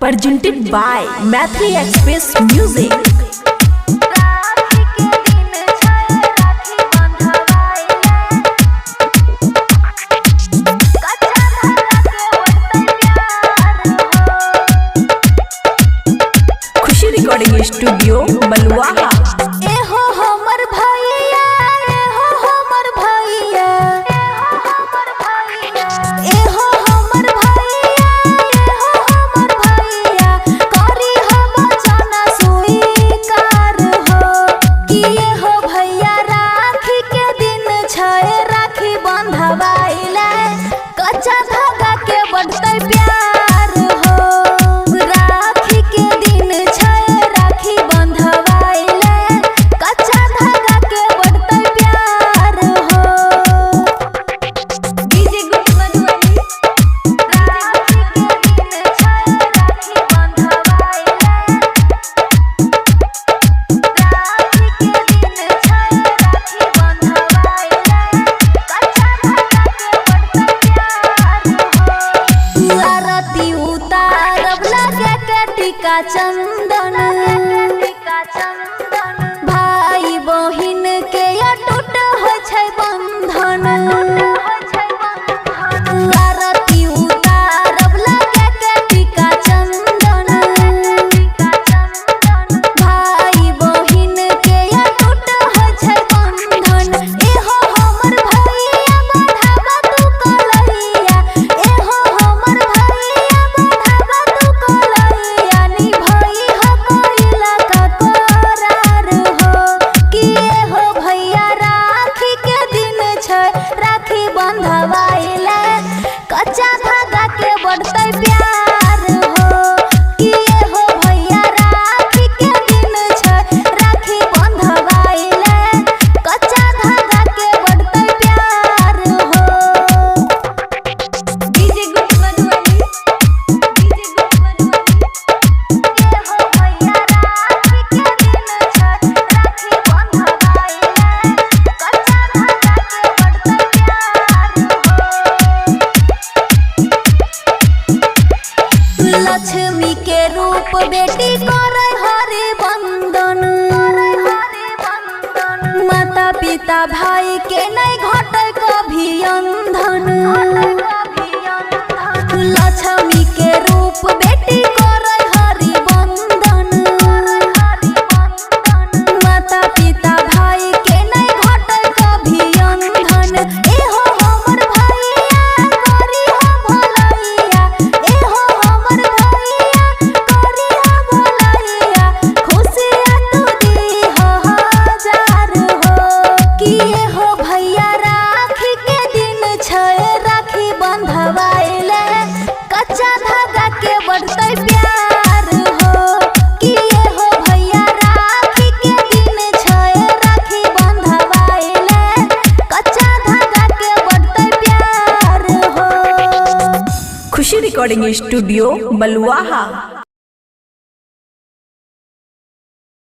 Presented by Mathri Express Music. खुशी recording studio Baluaha. Chandan भाई बहिन के अटूट हो छै बंधन। आरती उतारब लगे के टीका चंदन भाई बहिन के अटूट हो छै बंधन। एहो हमर भैया बढ़ावा तू कलैया, एहो हमर भैया बढ़ावा तू कलैया। कच्चा धागा के बढ़ते प्यार हो कि हो भैया राखी के दिन छै, राखी बंधवाइले कच्चा धागा के बढ़ते प्यार हो। DJ good Madhubani, DJ good Madhubani. ये हो भैया राखी के दिन छै, राखी बंधवाइले कच्चा धागा के बढ़ते प्यार हो। लक्ष्मी के रूप बेटी करे हरि बंदन, माता पिता भाई के नहीं घटे कभी अंधन। लक्ष्मी के रूप बेटी करे हरि बंदन, माता पिता भाई के नहीं घटे कभी अंधन। एहो हमर भैया करी हो भलैया, एहो हमर भैया करी हो भलैया। खुशियाँ तू दी हो हजार हो कि एहो भैया राखी के दिन छै, राखी बंधवाइले कच्चा धागा के बढ़ते प्यार हो कि एहो भैया राखी के दिन छै, राखी बंधवाइले कच्चा धागा के बढ़ते प्यार हो। खुशी रिकॉर्डिंग स्टूडियो बलुआहा।